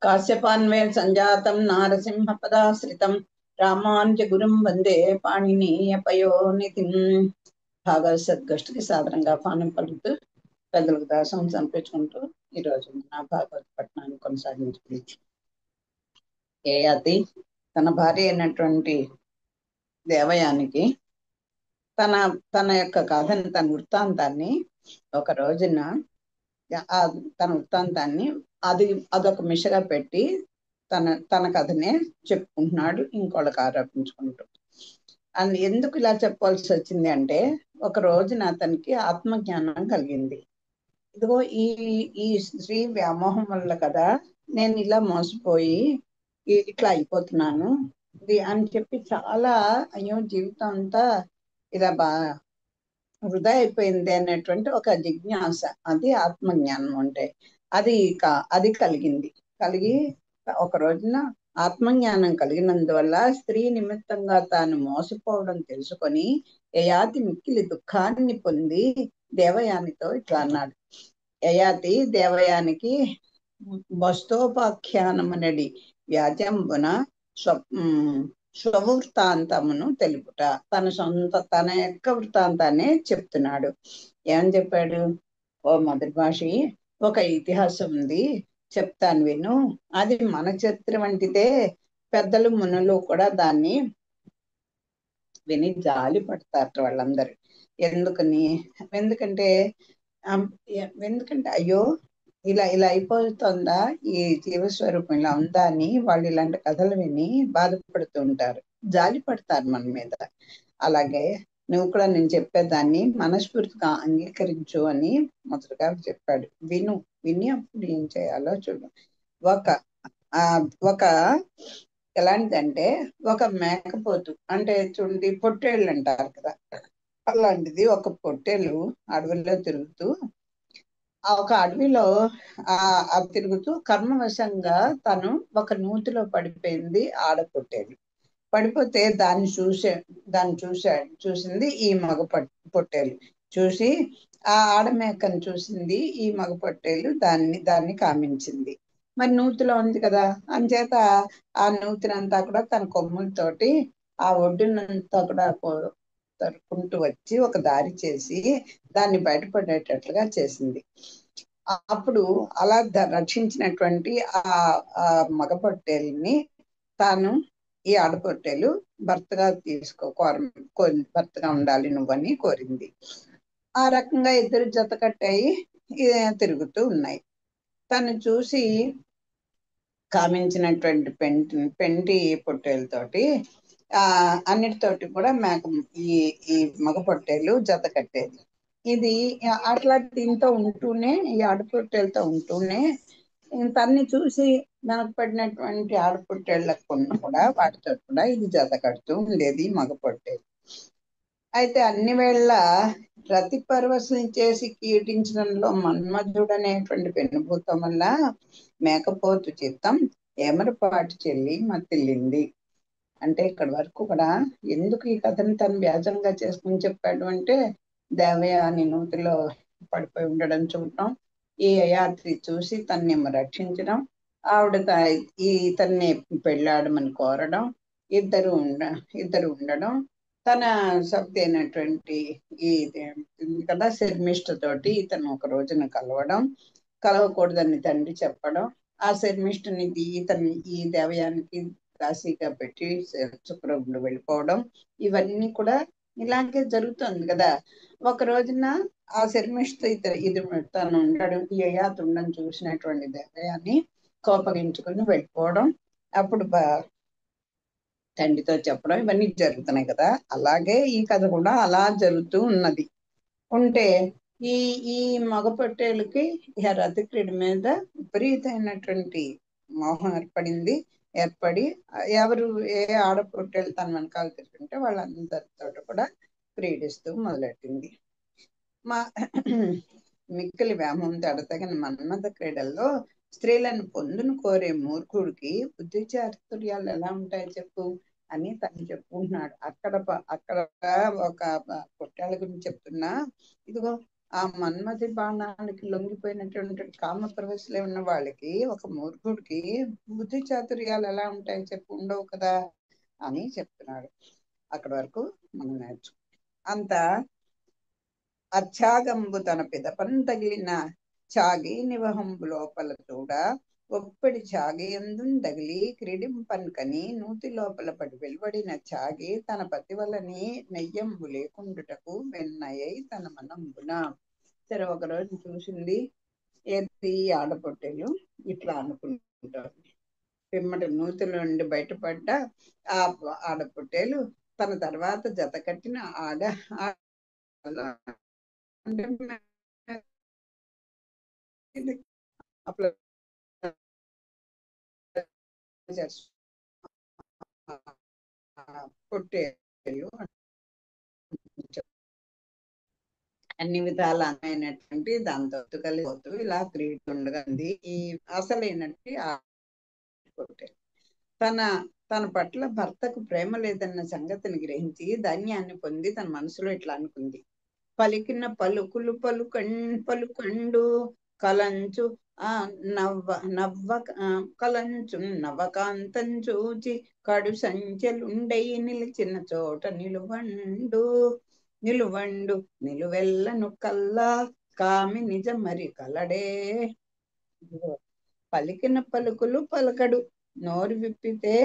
కాశ్యపాన్వే సంజాతం నారసింహపదాశ్రితం రామానుజగురుం వందే పాణినీయపయోనిధిం. భాగవత సద్గోష్ఠికి సాదరంగా ఆహ్వానం పలుకుతూ పెద్దలకు దాసం సమర్పించుకుంటూ ఈరోజు మన భాగవత పట్టణాన్ని కొనసాగించుకుంది. యయాతి తన భార్య అయినటువంటి దేవయానికి తన తన యొక్క కథని, తన వృత్తాంతాన్ని ఒక రోజున తన వృత్తాంతాన్ని అదొక మిషగా పెట్టి తన కథనే చెప్పుకుంటున్నాడు, ఇంకోళ్ళకి ఆరోపించుకుంటూ. అండ్ ఎందుకు ఇలా చెప్పాల్సి వచ్చింది అంటే, ఒక రోజున అతనికి ఆత్మజ్ఞానం కలిగింది. ఇదిగో ఈ ఈ స్త్రీ వ్యామోహం వల్ల కదా నేను ఇలా మోసపోయి ఇట్లా అయిపోతున్నాను అని చెప్పి చాలా అయ్యో జీవితం అంతా ఇలా వృధా అయిపోయింది అనేటువంటి ఒక జిజ్ఞాస, అది ఆత్మజ్ఞానం అంటే. అది కలిగి ఒక రోజున ఆత్మజ్ఞానం కలిగినందువల్ల స్త్రీ నిమిత్తంగా తాను మోసపోవడం తెలుసుకొని యయాతి మిక్కిలి దుఃఖాన్ని పొంది దేవయానితో ఇట్లా అన్నాడు. యయాతి దేవయానికి వస్తోపాఖ్యానమునడి వ్యాజంబున స్వవృత్తాంతమును తెలుపుట, తన యొక్క వృత్తాంతాన్ని చెప్తున్నాడు. ఏమని చెప్పాడు? ఓ మొదటి భాషి, ఒక ఇతిహాసం ఉంది, చెప్తాను విను. అది మన చరిత్ర వంటిదే. పెద్దలు మునులు కూడా దాన్ని విని జాలి పడతారు వాళ్ళందరూ. ఎందుకంటే అయ్యో ఇలా అయిపోతుందా, ఈ జీవస్వరూపం ఇలా ఉందా అని వాళ్ళు ఇలాంటి కథలు విని బాధపడుతూ ఉంటారు, జాలి పడతారు మన మీద. అలాగే నువ్వు కూడా నేను చెప్పేదాన్ని మనస్ఫూర్తిగా అంగీకరించు అని మొదటగా చెప్పాడు. విని అప్పుడు ఏం చేయాలో చూడు. ఒక ఎలాంటిదంటే, ఒక మేకపోతు అంటే చూడండి, పొట్టేళ్ళు అంటారు కదా, అలాంటిది ఒక పొట్టేలు అడవిలో తిరుగుతూ ఒక అడవిలో తిరుగుతూ కర్మవశంగా తను ఒక నూతిలో పడిపోయింది. ఆడపొట్టేలు పడిపోతే దాన్ని చూసింది ఈ మగ పొట్టేలు. చూసి ఆ ఆడమేకను చూసింది ఈ మగ పొట్టేలు, దాన్ని కామించింది. మరి నూతిలో ఉంది కదా, అంచేత ఆ నూతినంతా కూడా తన కొమ్ములతోటి ఆ ఒడ్డునంతా కూడా తరుకుంటూ వచ్చి ఒక దారి చేసి దాన్ని బయటపడేటట్లుగా చేసింది. అప్పుడు అలా రక్షించినటువంటి ఆ మగ పొట్టేలుని తాను ఈ ఆడపొట్టేలు భర్తగా భర్తగా ఉండాలి నువ్వని కోరింది. ఆ రకంగా ఇద్దరు జత కట్టాయి, తిరుగుతూ ఉన్నాయి. తను చూసి కామించినటువంటి పెంటి పొట్టేలతోటి అన్నిటితోటి కూడా ఈ మగ పొట్టేలు జత కట్టేది. ఇది అట్లా దీంతో ఉంటూనే, ఈ ఆడపొట్టేలతో ఉంటూనే తన్ని చూసి వెనకపడినటువంటి ఆడపొట్టేళ్లకు కూడా వాటితో కూడా ఇది జత కడుతూ ఉండేది మగ పొట్టేలు. అయితే అన్ని వేళ రతి పరవశం చేసి కీటించడంలో మన్మధుడనేటువంటి పెనుభూతం వల్ల మేకపోతు చిత్తం ఏమరపాటు చెల్లి మత్తిల్లింది. అంటే ఇక్కడ వరకు కూడా ఎందుకు ఈ కథను తను వ్యాజంగా చేసుకుని చెప్పాడు అంటే, దేవయాని నూతిలో పడిపోయి ఉండడం చూడటం, ఈ యయాతి చూసి తన్నేమో రక్షించడం, ఆవిడ ఇతన్ని పెళ్ళాడమని కోరడం, ఇద్దరు ఉండడం, తన సబ్ది అయినటువంటి కదా శర్మిష్ఠతోటి ఇతను ఒక రోజున కలవకూడదని తండ్రి చెప్పడం, ఆ శర్మిష్ఠని ఈ దేవయానికి రాశిగా పెట్టి శుక్రగుండు వెళ్ళిపోవడం, ఇవన్నీ కూడా ఇలాగే జరుగుతుంది కదా. ఒక రోజున ఆ శర్మిష్ఠ ఇది తను ఉండడం, ఈ యయాతి ఉండడం చూసినటువంటి దేవయాన్ని కోపగించుకుని వెళ్ళిపోవడం, అప్పుడు తండ్రితో చెప్పడం, ఇవన్నీ జరుగుతున్నాయి కదా. అలాగే ఈ కథ కూడా అలా జరుగుతూ ఉంటే ఈ మగ పొట్టేలకి రతిక్రీడ మీద విపరీతమైనటువంటి మోహం ఏర్పడి ఏ ఆడపొట్టేలు తన వెనకాల తిరుగుతుంటే వాళ్ళందరితో కూడా క్రీడిస్తూ మొదలెట్టింది. మిక్కిలి వ్యామోహంతో అడతగిన మన్మథ క్రీడల్లో స్త్రీలను పొందును కోరే మూర్ఖుడికి బుద్ధి చాతుర్యాలు ఎలా ఉంటాయో చెప్పు అని తను చెప్పుకుంటున్నాడు. అక్కడ ఒక పొట్టాల గురించి చెప్తున్నా, ఇదిగో ఆ మన్మథి బాణానికి లొంగిపోయినటువంటి కామ ప్రవేశంలో ఉన్న వాళ్ళకి, ఒక మూర్ఖుడికి బుద్ధి చాతుర్యాలు ఎలా ఉంటాయి చెప్పు, ఉండవు కదా అని చెప్తున్నాడు. అక్కడి వరకు మనం నేర్చు. అంత అత్యాగంబు తన పిదపన్ తగిలిన చాగి నివహంబు లోపల చూడ ఒప్పడి చాగి ఎందున్ తగిలి క్రీడింపన్ కని నూతి లోపల పడి వెలువడిన చాగి తన పతి వలని నెయ్యంబు లేకుండుటకు వెన్నయ్యై తన మనంబున. సరే, ఒకరోజు చూసింది ఏది ఆడపొట్టేలు ఇట్లా అనుకుంటారు. పిమ్మటి నూతిలో నుండి బయటపడ్డ ఆ ఆడపొట్టేలు తన తర్వాత జత కట్టిన అంటే పొట్టేలు అన్ని విధాల అయినటువంటి దాంతో కలిగిపోతూ ఇలా క్రీడుండగా ఈ అసలైనటువంటి పొట్టేలు తన తన పట్ల భర్తకు ప్రేమ లేదన్న సంగతిని గ్రహించి ధైన్యాన్ని పొంది తన మనసులో ఇట్లా అనుకుంది. పలికిన పలుకులు పలుకండు కలంచు నవ్వ కలంచు నవకాంతం చూచి కడు సంచెలుండై నిలిచిన చోట నిలువండు నిలువెల్లను కల్లా కామి నిజ మరి కలడే. పలికిన పలుకులు పలకడు, నోరు విప్పితే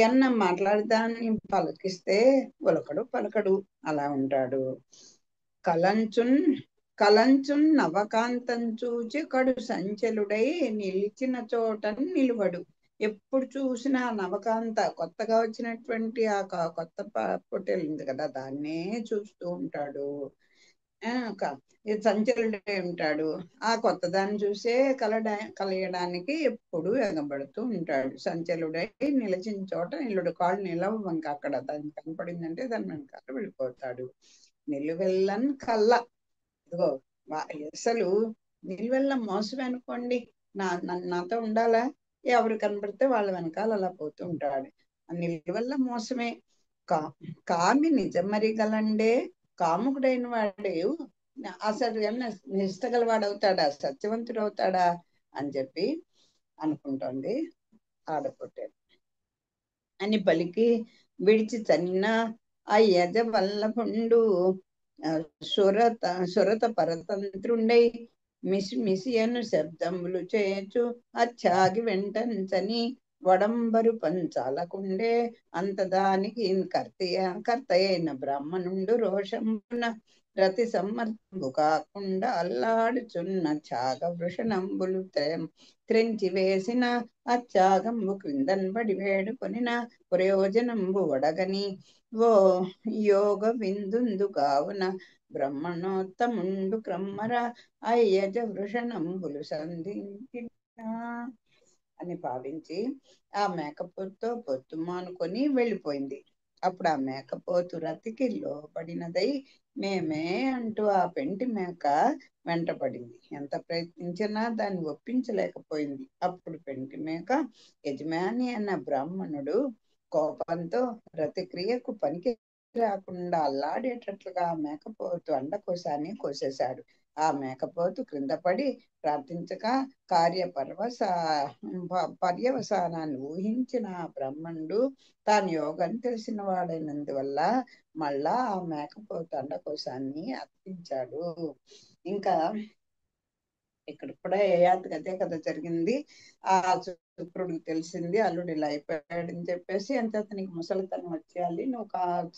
ఎన్న మాట్లాడదాన్ని పలికిస్తే పలకడు అలా ఉంటాడు. కలంచున్ నవకాంతం చూచి కడు సంచలుడై నిలిచిన చోట నిలువడు. ఎప్పుడు చూసినా నవకాంత కొత్తగా వచ్చినటువంటి ఆ కొత్త పొట్టేలు ఉంది కదా, దాన్నే చూస్తూ ఉంటాడు. సంచలుడై ఉంటాడు. ఆ కొత్త దాన్ని చూసే కలయడానికి ఎప్పుడు ఎగబడుతూ ఉంటాడు. సంచలుడై నిలిచిన చోట నిలుడు, కాళ్ళు నిలవ అక్కడ దాన్ని కనపడిందంటే దాని వెనకాల వెళ్ళిపోతాడు. నిలువెల్లని కళ్ళ, ఇదిగో అసలు నిలువెల్ల మోసం అనుకోండి, నాతో ఉండాలా, ఎవరు కనపడితే వాళ్ళ వెనకాల అలా పోతూ ఉంటాడు. నిలువెల్ల మోసమే. కామి నిజమరిగలండే, కాముకుడైన వాడు అసలు ఏమన్నా నిష్టగలవాడవుతాడా, సత్యవంతుడు అవుతాడా అని చెప్పి అనుకుంటోంది ఆడపొట్టేలు. అని పలికి విడిచి తన్న ఆ యజ వల్లభుండు సురత పరతంత్రుండై మిసిమిసియను శబ్దములు చేయొచ్చు అచ్చాగి వెంటంచని వడంబరు పంచాలకుండే. అంతదానికి కర్తయైన బ్రాహ్మణుండు రోషంబున రతి సమ్మర్దంబు కాకుండా అల్లాడుచున్న ఛాగ వృషణంబులు త్రెంచి వేసిన అచ్చాగంబు క్రిందన్ పడి వేడుకొనిన ప్రయోజనంబు వడగని ఓ యోగ విందుందు కావున బ్రహ్మణోత్తముండు క్రమ్మర అయ్యజ వృషణంబులు సంధించిన అని భావించి ఆ మేకపోతుతో పొత్తు మానుకొని వెళ్ళిపోయింది. అప్పుడు ఆ మేకపోతు రతికి లోపడినదై మేమే అంటూ ఆ పెంటి మేక వెంటపడింది. ఎంత ప్రయత్నించినా దాన్ని ఒప్పించలేకపోయింది. అప్పుడు పెంటి మేక యజమాని అన్న బ్రాహ్మణుడు కోపంతో రతిక్రియకు పనికి రాకుండా అల్లాడేటట్లుగా మేకపోతు అండకోశాన్ని కోసేశాడు. ఆ మేకపోతు క్రింద పడి ప్రార్థించగా పర్యవసానాన్ని ఊహించిన బ్రాహ్మణుడు తాను యోగం తెలిసిన వాడైనందువల్ల మళ్ళా ఆ మేకపోతు అండకోశాన్ని అర్పించాడు. ఇంకా ఇక్కడ కూడా యయాతికి అదే కథ జరిగింది. ఆ శుక్రుడికి తెలిసింది అల్లుడు ఇలా అయిపోయాడని చెప్పేసి, అంతే అతనికి ముసలితనం వచ్చేయాలి, నువ్వు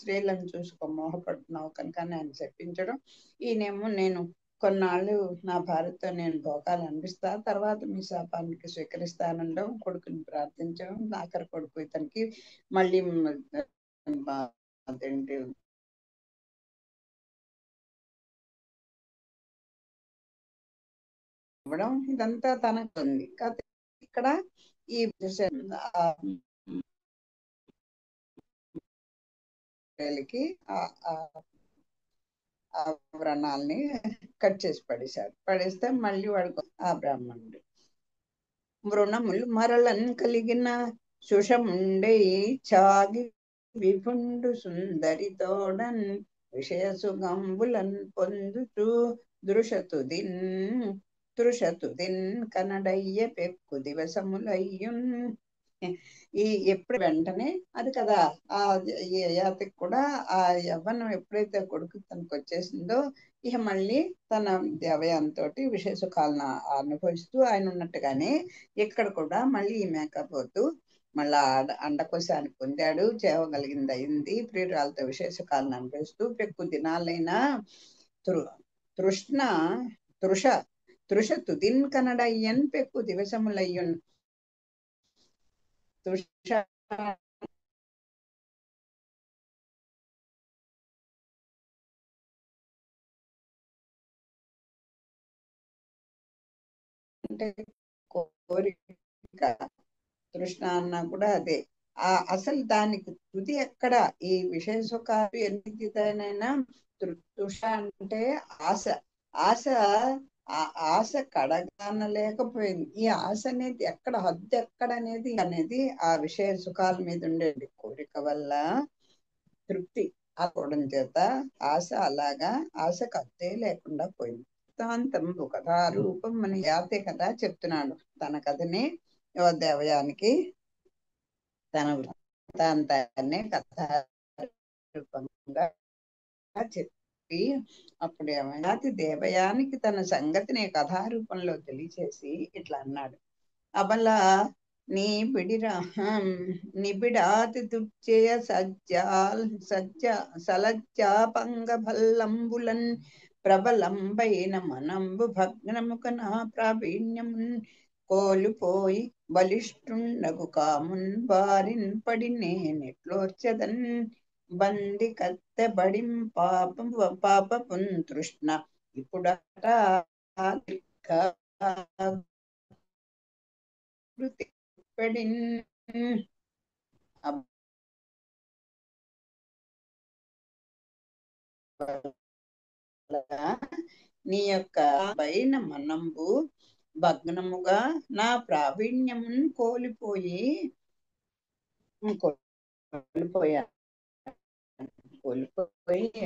స్త్రీలను చూసుకో మోహపడుతున్నావు కనుక ఆయన చెప్పించడం. ఈయనేమో నేను కొన్నాళ్ళు నా భార్యతో నేను భోగాలు అనిపిస్తా, తర్వాత మీ శాపానికి స్వీకరిస్తానండం, కొడుకుని ప్రార్థించడం, ఆఖరి కొడుకు ఇతనికి మళ్ళీ అదేంటి ఇవ్వడం, ఇదంతా తనకు ఉంది. ఇక్కడ ఈ ఆ వ్రణాల్ని కట్ చేసి పడేస్తే మళ్ళీ వాడు ఆ బ్రాహ్మణుడు వృణములు మరలన్ కలిగిన సుషముండై చాగి విభుండు సుందరి తోడన్ విషయ సుగంబులన్ పొందుతూ దృషతుదిన్ తృషతుదిన్ కనడయ్య పెక్కు దివసములయ్యున్. ఈ ఎప్పుడు వెంటనే అది కదా ఆ యాతికి కూడా ఆ యవ్వనం ఎప్పుడైతే కొడుకు తనకు వచ్చేసిందో ఇక మళ్ళీ తన దేవయంతో విషయ సుఖాలను అనుభవిస్తూ ఆయన ఉన్నట్టుగానే ఇక్కడ కూడా మళ్ళీ ఈ మేకప్ వద్దు మళ్ళా అండకోశాన్ని పొందాడు, చేవగలిగింది అయింది, ప్రియురాలతో విశేష సుఖాలను అనుభవిస్తూ పెక్కు దినాలైనా తృష్ణ తృష తృష తుదిన్ కనడయ్యన్ పెక్కు దివసములయ్యున్. తృష అంటే కోరిక, తృష్ణ అన్నా కూడా అదే. అసలు దానికి తుది ఎక్కడ? ఈ విషయ సుఖాలు ఎన్నిదైనా తృష అంటే ఆశ. ఆశ ఆశ కడగానలేకపోయింది. ఈ ఆశ అనేది ఎక్కడ, హద్దు ఎక్కడ అనేది ఆ విషయ సుఖాల మీద ఉండేది కోరిక వల్ల తృప్తి ఆపోవడం చేత ఆశ అలాగా ఆశకు హద్దే లేకుండా పోయింది. వృత్తాంతంబు కథారూపం అని యాతే కథ చెప్తున్నాడు. తన కథని దేవయానికి తన వృత్తాంతాన్ని కథారూపంగా చెప్పి అప్పుడు యాతి దేవయానికి తన సంగతిని కథారూపంలో తెలియచేసి ఇట్లా అన్నాడు. అబలా నిబిడాతి దుర్జయ సలజ్జాపంగభల్లంబులన్ ప్రబలంబైన మనంబు భగ్నముక నా ప్రావీణ్యమున్ కోలుపోయి బలిష్ఠుండగు కామున్ బారిన్ పడి నేనెట్లోర్చదన్ బంది కత్తెబడిం పాపపున్ తృష్ణ ఇప్పుడట నీ యొక్క పైన మనంబు భగ్నముగా నా ప్రావీణ్యమున్ కోల్పోయి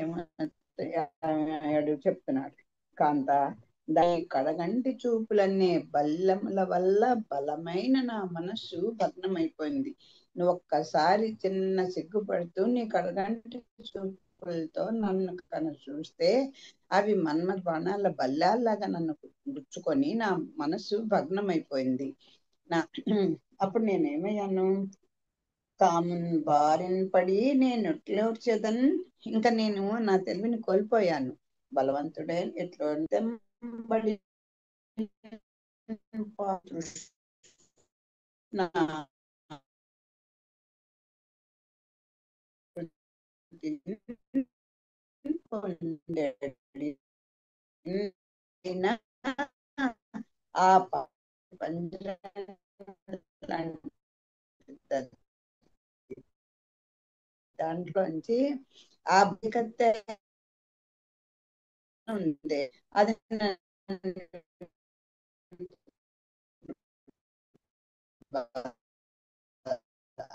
ఏమన్నాడు చెప్తున్నాడు. కాంత దాని కడగంటి చూపులనే బల్లముల వల్ల బలమైన నా మనస్సు భగ్నమైపోయింది. నువ్వు ఒక్కసారి చిన్న సిగ్గుపడుతూ నీ కడగంటి చూపులతో నన్ను కను చూస్తే అవి మన్మథ బాణాల బల్లాల్లాగా నన్ను గుచ్చుకొని నా మనస్సు భగ్నమైపోయింది. అప్పుడు నేనేమయ్యాను? కామున్ బారిన్ పడి నేను ఎట్లోడ్చేదన్, ఇంకా నేను నా తెలివిని కోల్పోయాను. బలవంతుడే ఎట్లో ఆ దాంట్లోంచి ఆ బికత్తె ఉంది అది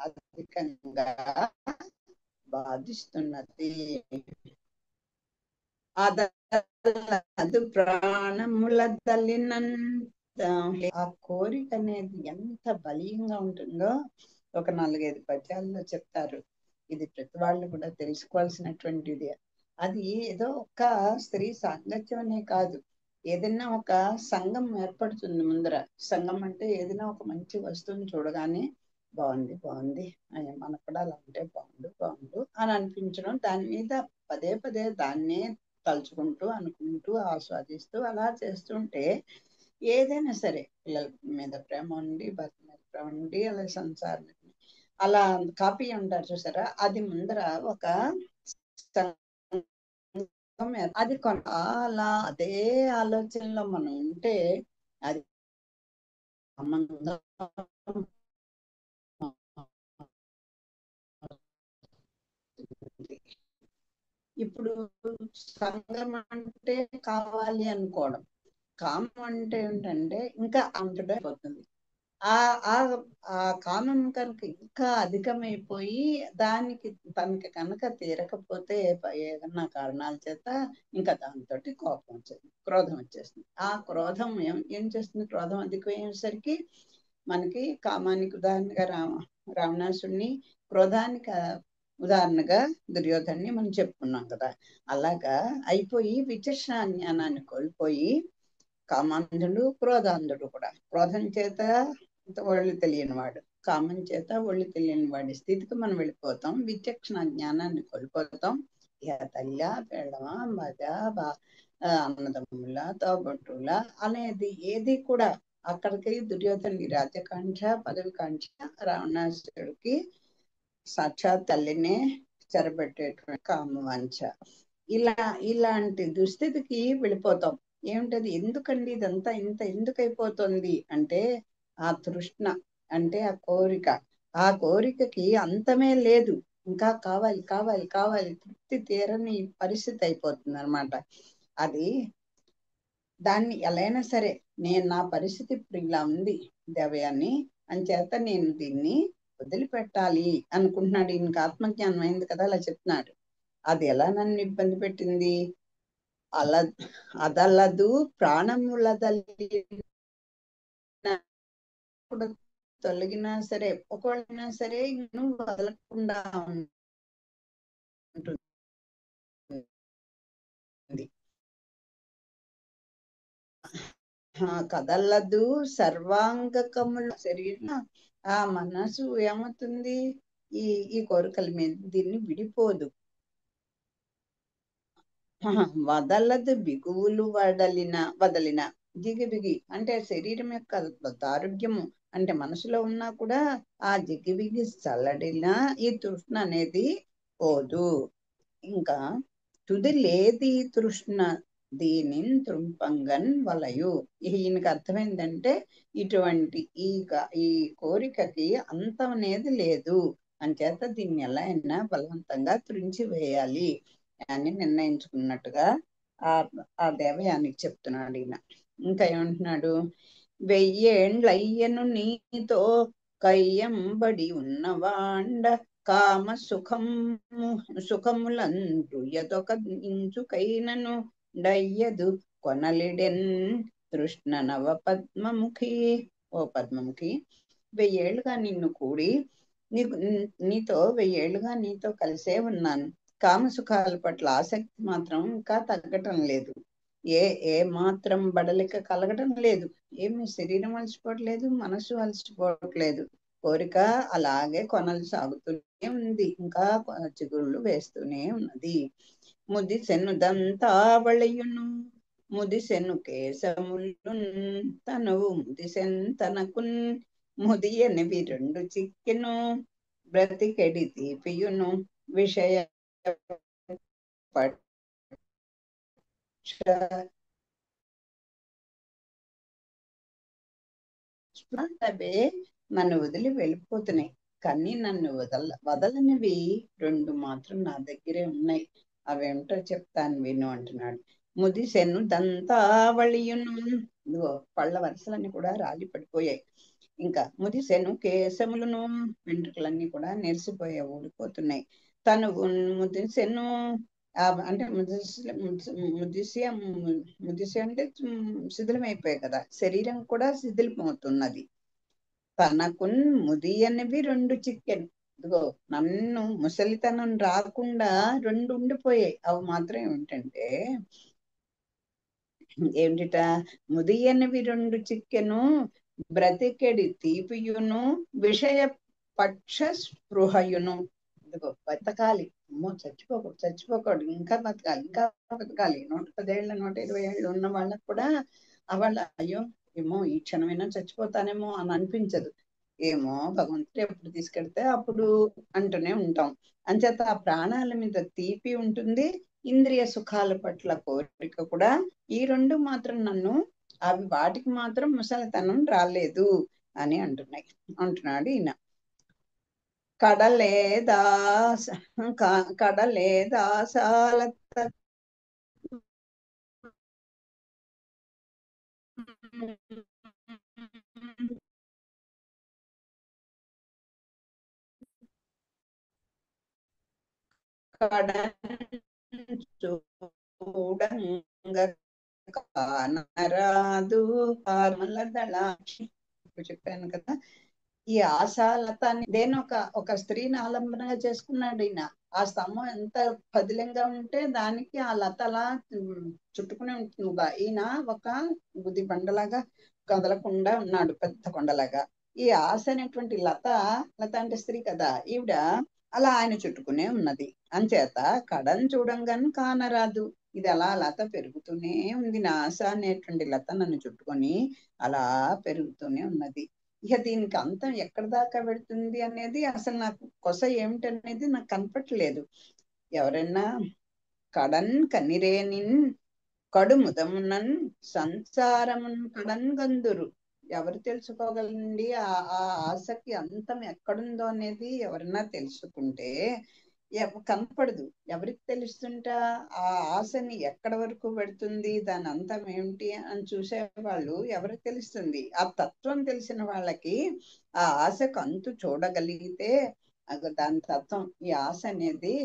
అధికంగా బాధిస్తున్నది. అది ప్రాణముల తల్లినంత ఆ కోరిక అనేది ఎంత బలీయంగా ఉంటుందో ఒక 4-5 పద్యాల్లో చెప్తారు. ఇది ప్రతి వాళ్ళు కూడా తెలుసుకోవాల్సినటువంటిది. అది ఏదో ఒక స్త్రీ సాంగత్యం అనే కాదు, ఏదైనా ఒక సంఘం ఏర్పడుతుంది ముందర. సంఘం అంటే ఏదైనా ఒక మంచి వస్తువుని చూడగానే బాగుంది బాగుంది మనకు కూడా అలా ఉంటే బాగుండు అని అనిపించడం, దాని మీద పదే పదే దాన్నే తలుచుకుంటూ అనుకుంటూ ఆస్వాదిస్తూ అలా చేస్తుంటే ఏదైనా సరే పిల్లల మీద ప్రేమ ఉండి, భర్త మీద ప్రేమ ఉండి, అలా సంసారం అలా కాపీ ఉంటారు చూసారా, అది ముందర ఒక అది అలా అదే ఆలోచనలో మనం ఉంటే అది ఇప్పుడు సంఘం అంటే కావాలి అనుకోవడం, కామం అంటే ఏంటంటే ఇంకా అంతటా పోతుంది. ఆ ఆ ఆ కామం కనుక ఇంకా అధికమైపోయి దానికి తనకి కనుక తీరకపోతే ఏదన్నా కారణాల చేత ఇంకా దాంతో కోపం వచ్చేది, క్రోధం వచ్చేస్తుంది. ఆ క్రోధం ఏం చేస్తుంది? క్రోధం అధికమయ్యేసరికి మనకి కామానికి ఉదాహరణగా రావణాసుడిని, క్రోధానికి ఉదాహరణగా దుర్యోధన్ని మనం చెప్పుకున్నాం కదా. అలాగా అయిపోయి విచక్షణ జ్ఞానాన్ని కోల్పోయి కామాంధుడు, క్రోధాంధుడు కూడా. క్రోధం చేత ఒళ్ళు తెలియని వాడు, కామం చేత ఒళ్ళు తెలియని వాడి స్థితికి మనం వెళ్ళిపోతాం. విచక్షణ జ్ఞానాన్ని కోల్పోతాం. ఇక తల్లా పెళ్ళమా మజ బా అన్నదమ్ముల తోబట్టుల అనేది ఏది కూడా అక్కడికి దుర్యోధనుడి రాజ్యకాంక్ష, పదవికాంక్ష, రావణాసుడికి సాక్షాత్ తల్లినే చెరబెట్టేటువంటి కామవాంఛ. ఇలాంటి దుస్థితికి వెళ్ళిపోతాం. ఏమిటది? ఎందుకండి ఇదంతా ఇంత ఎందుకు అయిపోతుంది అంటే ఆ తృష్ణ, అంటే ఆ కోరిక. ఆ కోరికకి అంతమే లేదు. ఇంకా కావాలి కావాలి కావాలి, తృప్తి తీరని పరిస్థితి అయిపోతుంది అనమాట. అది దాన్ని ఎలా అయినా సరే, నా పరిస్థితి ఇప్పుడు ఇలా ఉంది దేవయాని, అంచేత నేను దీన్ని వదిలిపెట్టాలి అనుకుంటున్నాడు. ఈయనకి ఆత్మజ్ఞానం అయింది కదా, అలా చెప్తున్నాడు. అది ఎలా నన్ను ఇబ్బంది పెట్టింది? అలా అదల్లదు ప్రాణములదల్లిన తొలగినా సరే, ఒకవేళైనా సరే ఇನ್ನು వదలకుండా ఉంటుంది. కదలదు సర్వాంగకములు శరీరం, ఆ మనసు ఏమవుతుంది? ఈ ఈ కోరికల మీద దీన్ని విడిపోదు. వదలదు బిగువులు వదలిన జిగిబిగి అంటే శరీరం యొక్క దారుఢ్యము అంటే మనసులో ఉన్నా కూడా ఆ జిగిబిగి చల్లడినా ఈ తృష్ణ అనేది పోదు. ఇంకా తుది లేది తృష్ణ దీనిని త్రుంపంగన్ వలయు. ఈయనకి అర్థమైందంటే ఇటువంటి ఈ కోరికకి అంతం అనేది లేదు, అంచేత దీన్ని ఎలా అయినా బలవంతంగా త్రుంచి వేయాలి అని నిర్ణయించుకున్నట్టుగా ఆ ఆ దేవయానికి చెప్తున్నాడు ఈయన. ఇంకా ఏమంటున్నాడు? 1000 నీతో కయ్యంబడి ఉన్నవాండ కామ సుఖములందు ఎదొక ఇంచుకైనను డయ్యదు కొనలిడెన్ తృష్ణ నవ పద్మముఖి. ఓ పద్మముఖి, 1000 ఏళ్లుగా నిన్ను కూడి నీతో 1000 ఏళ్లుగా నీతో కలిసే ఉన్నాను. కామసుఖాల పట్ల ఆసక్తి మాత్రం ఇంకా తగ్గటం లేదు. ఏ ఏ మాత్రం బడలిక కలగటం లేదు. ఏమి శరీరం అలసిపోవట్లేదు, మనసు అలసిపోవట్లేదు. కోరిక అలాగే కొనలు సాగుతూనే ఉంది, ఇంకా చిగుళ్ళు వేస్తూనే ఉన్నది. ముదిసెను దంతావళయును ముదిసెను కేశములు తనువు ముదిసెన్ తనకున్ ముదియనివి 2 చిక్కెను బ్రతికెడి తీపియును విషయ అవే నన్ను వదిలి వెళ్ళిపోతున్నాయి, కానీ నన్ను వదలనివి 2 మాత్రం నా దగ్గరే ఉన్నాయి. అవేమిటో చెప్తాను విను అంటున్నాడు. ముదిసెను దంతావళియును, ఇదిగో పళ్ళ వరుసలన్నీ కూడా రాలి పడిపోయాయి. ఇంకా ముదిసెను కేశములను, వెంట్రుకలన్నీ కూడా నెరిసిపోయాయి, ఊడిపోతున్నాయి. తను ముదిసెను అంటే ముదిసి అంటే శిథిలమైపోయాయి కదా, శరీరం కూడా శిథిలమవుతున్నది. తనకున్ ముదియనివి 2 చిక్కెను. ఇదిగో నన్ను ముసలితనం రాకుండా 2 ఉండిపోయాయి. అవి మాత్రం ఏమిటిట? ముదియనివి 2 చిక్కెను బ్రతికెడి తీపియును విషయ పక్ష స్పృహయును. ఇదిగో బతకాలి, అమ్మో చచ్చిపోకూడదు చచ్చిపోకూడదు, ఇంకా బతకాలి ఇంకా బతకాలి. 110 ఏళ్ళు 120 ఏళ్ళు ఉన్న వాళ్ళకు కూడా వాళ్ళ అయ్యో ఏమో ఈ క్షణమైనా చచ్చిపోతానేమో అని అనిపించదు. ఏమో భగవంతుడు ఎప్పుడు తీసుకెడితే అప్పుడు అంటూనే ఉంటాం. అంచేత ఆ ప్రాణాల మీద తీపి ఉంటుంది, ఇంద్రియ సుఖాల పట్ల కోరిక కూడా. ఈ 2 మాత్రం నన్ను, అవి వాటికి మాత్రం ముసలితనం రాలేదు అని అంటున్నాడు ఈయన. కడలేదాస కడలేదాసాల చూడంగ కానరాదు పార్మల దళాక్షి. చెప్పాను కదా, ఈ ఆశాలతాన్ని దేని ఒక స్త్రీని ఆలంబనగా చేసుకున్నాడు ఈయన. ఆ స్తంభం ఎంత పదిలంగా ఉంటే దానికి ఆ లత అలా చుట్టుకుని ఉంటుంది. ఈయన ఒక గుది బండలాగా కదలకుండా ఉన్నాడు, పెద్ద కొండలాగా. ఈ ఆశ అనేటువంటి లత, లత అంటే స్త్రీ కదా ఈవిడ, అలా ఆయన చుట్టుకునే ఉన్నది. అంచేత కడని చూడంగానే కానరాదు. ఇది అలా లత పెరుగుతూనే ఉంది. నా ఆశ అనేటువంటి లత నన్ను చుట్టుకొని అలా పెరుగుతూనే ఉన్నది. ఇక దీనికి అంతం ఎక్కడి దాకా పెడుతుంది అనేది అసలు నాకు కొస ఏమిటనేది నాకు కనపట్లేదు. ఎవరైనా కడన్ కనిరేనిన్ కడుముదమునన్ సంసారమున్ కడన్ గందురు. ఎవరు తెలుసుకోగలండి ఆ ఆశకి అంతం ఎక్కడుందో అనేది? ఎవరన్నా తెలుసుకుంటే కనపడదు. ఎవరికి తెలుస్తుంటా ఆ ఆశని ఎక్కడ వరకు పెడుతుంది, దాని అంతం ఏమిటి అని చూసే వాళ్ళు ఎవరికి తెలుస్తుంది? ఆ తత్వం తెలిసిన వాళ్ళకి ఆ ఆశకు అంతు చూడగలిగితే దాని తత్వం, ఈ ఆశ అనేది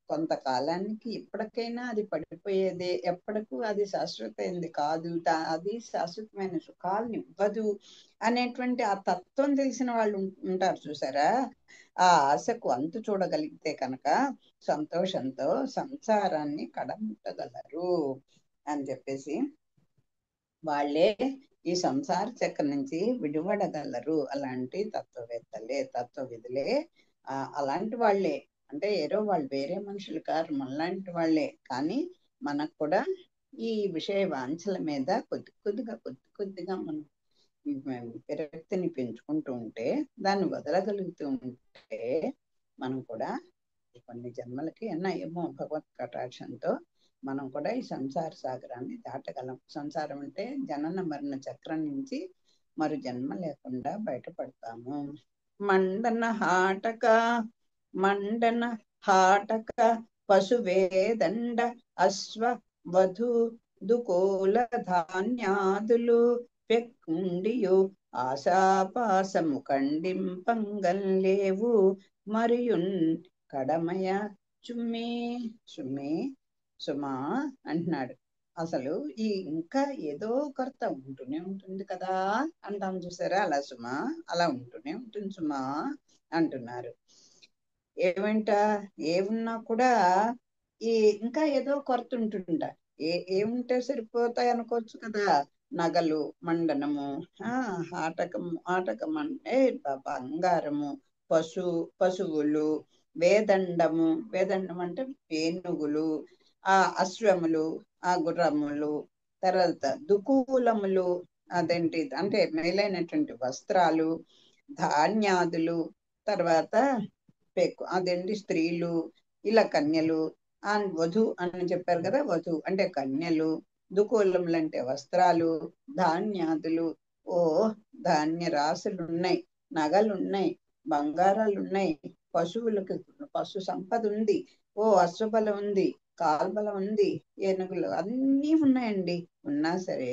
కొంతకాలానికి ఇప్పటికైనా అది పడిపోయేదే, ఎప్పటికూ అది శాశ్వతమైనది కాదు, అది శాశ్వతమైన సుఖాలను ఇవ్వదు అనేటువంటి ఆ తత్వం తెలిసిన వాళ్ళు ఉంటారు చూసారా. ఆ ఆశకు అంతు చూడగలిగితే కనుక సంతోషంతో సంసారాన్ని కడముట్టగలరు అని చెప్పేసి, వాళ్ళే ఈ సంసార చక్రం నుంచి విడిపడగలరు. అలాంటి తత్వవేత్తలే, తత్వవిధులే, అలాంటి వాళ్ళే. అంటే ఏదో వాళ్ళు వేరే మనుషులు కారు, మనలాంటి వాళ్ళే. కానీ మనకు కూడా ఈ విషయ వాంఛల మీద కొద్దిగా మనం విరక్తిని పెంచుకుంటూ ఉంటే, దాన్ని వదలగలుగుతూ ఉంటే, మనం కూడా కొన్ని జన్మలకి ఏమో భగవత్ కటాక్షంతో మనం కూడా ఈ సంసార సాగరాన్ని దాటగలం. సంసారం అంటే జనన మరణ చక్రం నుంచి మరు జన్మ లేకుండా బయటపడతాము. మండన హాటక పశువేదండ అశ్వ వధు దుకోల ధాన్యాదులు పెక్కుండియు ఆశాపాసము కండింపంగల్లేవు మరియున్ కడమయ సుమా అంటున్నాడు. అసలు ఈ ఇంకా ఏదో కొరత ఉంటూనే ఉంటుంది కదా అంటాం చూసారా, అలా సుమా, అలా ఉంటూనే ఉంటుంది సుమా అంటున్నారు. ఏమున్నా కూడా ఈ ఇంకా ఏదో కొరత ఉంటుంట. ఏముంటే సరిపోతాయి అనుకోవచ్చు కదా. నగలు, మండనము, ఆటకం అంటే బంగారము, పశువులు, వేదండం అంటే ఏనుగులు, అశ్వములు, గుర్రములు, తర్వాత దుకూలములు, అదేంటి అంటే మేలైనటువంటి వస్త్రాలు, ధాన్యాదులు, తర్వాత అదేంటి స్త్రీలు, ఇలా కన్యలు, వధు అని చెప్పారు కదా. వధు అంటే కన్యలు, దుకూలములు అంటే వస్త్రాలు, ధాన్యాదులు, ధాన్య రాశులు ఉన్నాయి, నగలున్నాయి, బంగారాలున్నాయి, పశువులకు పశు సంపద ఉంది, అశ్వబలం ఉంది, కాల్బలం ఉంది, ఏనుగులు అన్నీ ఉన్నాయండి. ఉన్నా సరే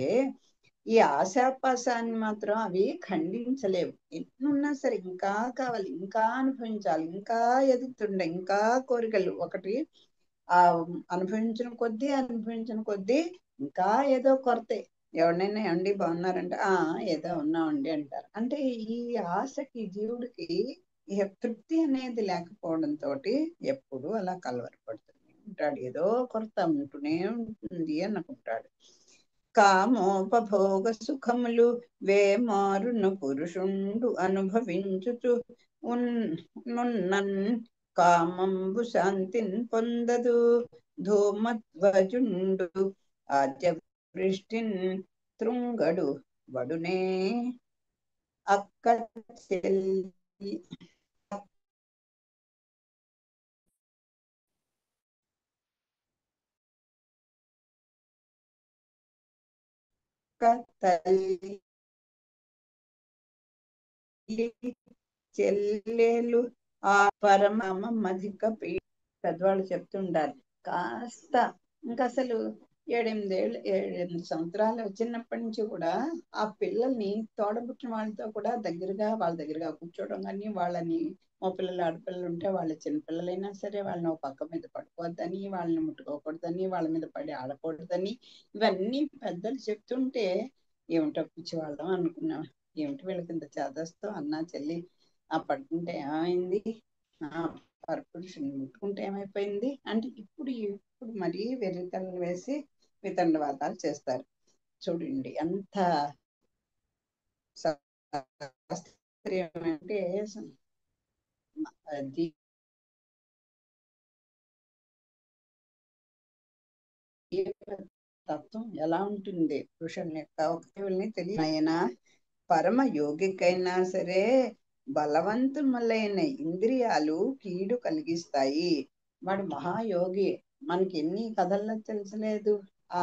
ఈ ఆశాపాసాన్ని మాత్రం అవి ఖండించలేవు. ఎన్నున్నా సరే ఇంకా కావాలి, ఇంకా అనుభవించాలి, ఇంకా ఎదుగుతుండే, ఇంకా కోరికలు. ఒకటి అనుభవించిన కొద్దీ ఇంకా ఏదో కొరతే. ఎవరినైనా ఏమండి బాగున్నారంటే ఏదో ఉన్నామండి అంటారు. అంటే ఈ ఆశకి, జీవుడికి తృప్తి అనేది లేకపోవడంతో ఎప్పుడు అలా కలవరపడుతూనే ఉంటాడు, ఏదో కొరత ఉంటూనే ఉంటుంది అనుకుంటాడు. కామోపభోగ సుఖములు వేమారును పురుషుండు అనుభవించుచు నున్నన్ కామంబు శాంతిన్ పొందదు ధూమధ్వజుండు ఆద్యవృష్టిన్ తృంగడు వడునే అక్క తల్లి చెల్లెలు ఆ పరమధిక పెద్దవాళ్ళు చెప్తుండాలి. కాస్త ఇంకా అసలు ఏడెనిమిది సంవత్సరాలు చిన్నప్పటి నుంచి కూడా ఆ పిల్లల్ని తోడబుట్టిన వాళ్ళతో కూడా వాళ్ళ దగ్గరగా కూర్చోవడం కానీ, వాళ్ళని మా పిల్లలు ఆడపిల్లలు ఉంటే వాళ్ళ చిన్నపిల్లలైనా సరే వాళ్ళని ఒక పక్క మీద పడుకోవద్దని, వాళ్ళని ముట్టుకోకూడదని, వాళ్ళ మీద పడి ఆడకూడదని, ఇవన్నీ పెద్దలు చెప్తుంటే ఏమిటో పిచ్చివాళ్ళం అనుకున్నాం. ఏమిటి వీళ్ళకి ఇంత చేదస్తో అన్నా చెల్లి పడుకుంటే ఏమైంది, పరపురుషుని ముట్టుకుంటే ఏమైపోయింది అంటే ఇప్పుడు మరీ వెర్రితలను వేసి వితండవాదాలు చేస్తారు. చూడండి ఎంత శాస్త్రీయం అంటే తత్వం ఎలా ఉంటుంది పురుషుని యొక్క తెలియన పరమ యోగికైనా సరే బలవంతములైన ఇంద్రియాలు కీడు కలిగిస్తాయి. వాడు మహాయోగి, మనకి ఎన్ని కథల్లో తెలిసలేదు. ఆ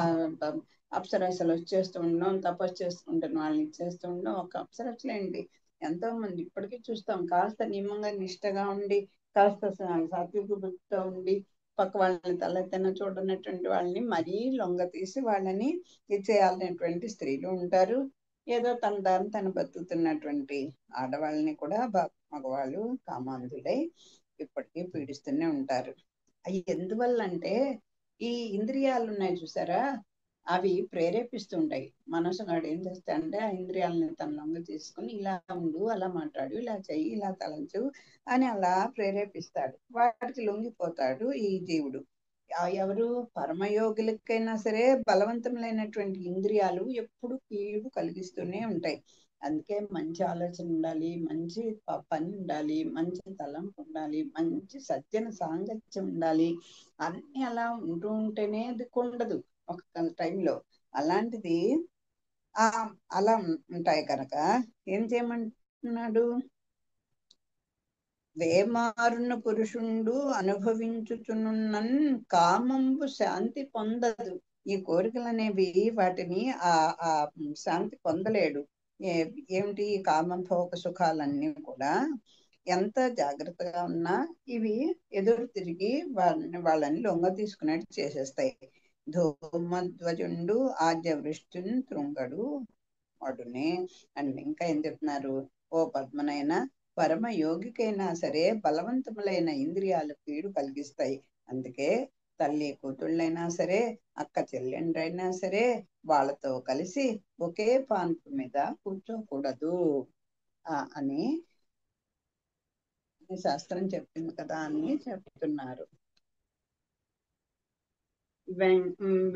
అప్సరసలు వచ్చేస్తూ ఉండడం, తపస్సు చేసుకుంటున్న వాళ్ళని ఇచ్చేస్తూ ఉండడం. ఒక అప్సరసలేంటి, ఎంతో మంది ఇప్పటికీ చూస్తాం. కాస్త నియమంగా నిష్టగా ఉండి, కాస్త సాత్విక బుద్ధితో ఉండి, పక్క వాళ్ళని తలెత్తన చూడనటువంటి వాళ్ళని మరీ లొంగ తీసి వాళ్ళని ఇచ్చేయాలనేటువంటి స్త్రీలు ఉంటారు. ఏదో తన దాన్ని తను బతుకుతున్నటువంటి ఆడవాళ్ళని కూడా మగవాళ్ళు కామాంధులై ఇప్పటికీ పీడిస్తూనే ఉంటారు. అవి ఎందువల్ల అంటే ఈ ఇంద్రియాలు ఉన్నాయి చూసారా, అవి ప్రేరేపిస్తుంటాయి. మనసు నాడు ఏం చేస్తాడంటే ఆ ఇంద్రియాలని తన లొంగ తీసుకుని ఇలా ఉండు, అలా మాట్లాడు, ఇలా చెయ్యి, ఇలా తలంచు అని అలా ప్రేరేపిస్తాడు. వాటికి లొంగిపోతాడు ఈ జీవుడు. ఎవరు పరమయోగులకైనా సరే బలవంతములైనటువంటి ఇంద్రియాలు ఎప్పుడు కీడు కలిగిస్తూనే ఉంటాయి. అందుకే మంచి ఆలోచన ఉండాలి, మంచి పని ఉండాలి, మంచి తలంపు ఉండాలి, మంచి సజ్జన సాంగత్యం ఉండాలి. అన్ని అలా ఉంటూ ఉంటేనే అది కొండదు ఒక టైంలో. అలాంటిది అలా ఉంటాయి కనుక ఏం చేయమంటున్నాడు, వేమారున పురుషుండు అనుభవించుచునున్నన్ కామంబు శాంతి పొందదు. ఈ కోరికలు అనేవి వాటిని ఆ శాంతి పొందలేడు. ఏమిటి కామభోగ సుఖాలన్నీ కూడా ఎంత జాగ్రత్తగా ఉన్నా ఇవి ఎదురు తిరిగి వాళ్ళని లొంగ తీసుకున్నట్టు చేసేస్తాయి. ధూమధ్వజుండు ఆద్య వృష్టిని తృంగడు వాడునే అండ్ ఇంకా ఏం చెప్తున్నారు, ఓ పద్మనైనా పరమ యోగికైనా సరే బలవంతములైన ఇంద్రియాలు కీడు కలిగిస్తాయి. అందుకే తల్లి కూతుళ్ళైనా సరే, అక్క చెల్లెండ్రైనా సరే వాళ్ళతో కలిసి ఒకే పాన్పు మీద కూర్చోకూడదు అని శాస్త్రం చెప్పింది కదా అని చెప్తున్నారు.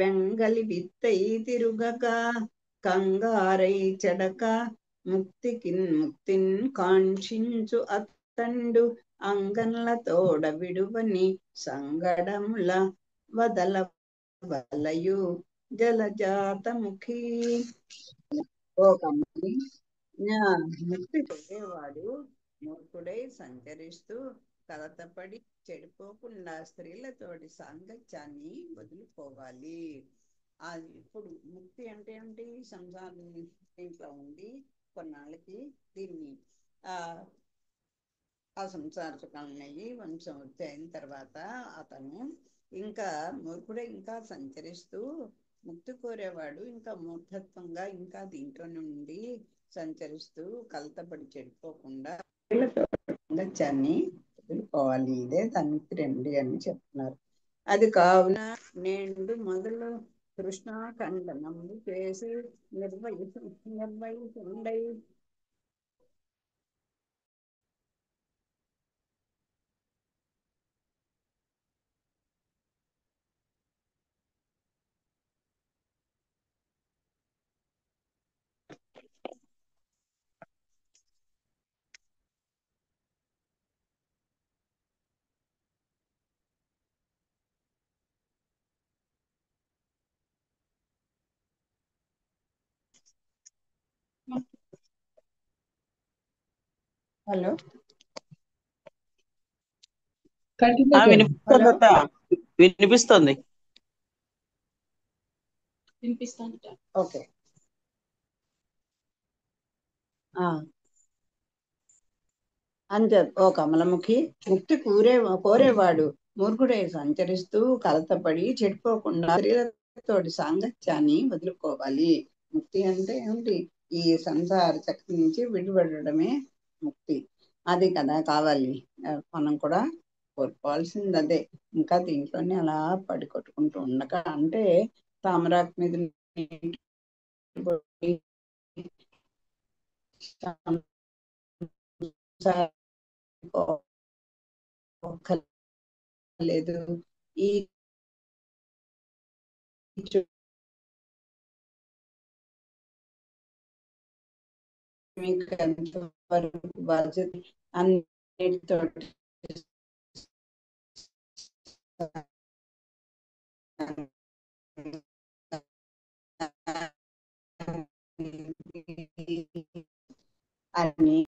వెంగలి విత్తై తిరుగక కంగారై చెడక ముక్తిన్ కాంక్షించు అత్తండు అంగన్ల తోడ విడువని సంగడముల వదల వలయు జలజాతముఖి. ముక్తి పొందేవాడు మూర్ఖుడై సంచరిస్తూ కలతపడి చెడిపోకుండా స్త్రీలతోటి సాంగత్యాన్ని వదులుకోవాలి. ఇప్పుడు ముక్తి అంటే ఏమిటి, సంసారం ఇంట్లో ఉండి కొన్నాళ్ళకి దీన్ని ఆ సంసార సుఖాలయ్యి వంశం అయిన తర్వాత అతను ఇంకా మూర్ఖుడే ఇంకా సంచరిస్తూ ముక్తి కోరేవాడు ఇంకా మూర్ఖత్వంగా ఇంకా దీంట్లో నుండి సంచరిస్తూ కలతపడి చెడిపోకుండా సాంగత్యాన్ని వదులుకోవాలి. ఇదే దానికి రెమెడీ అని చెప్తున్నారు. అది కావున నేడు మొదలు కృష్ణాఖండనము చేసి నిర్వహించుండై. హలో వినిపిస్తుంది. ఓకే. అంజద్ ఓ కమలముఖి, ముక్తి కోరేవాడు మూర్ఖుడై సంచరిస్తూ కలతపడి చెడిపోకుండా తోటి సాంగత్యాన్ని వదులుకోవాలి. ముక్తి అంటే ఏమిటి? ఈ సంసార చక్రం నుంచి విడిపడడమే ముక్తి. అది కదా కావాలి. మనం కూడా కోరుకోవాల్సింది అదే. ఇంకా దీంట్లోనే అలా పడి కొట్టుకుంటూ ఉండక, అంటే తామరాకు మీద నీటి పోయి లేదు. ఈ మీకు ఎంత వరకు బాధ్యత అన్నిటితోటి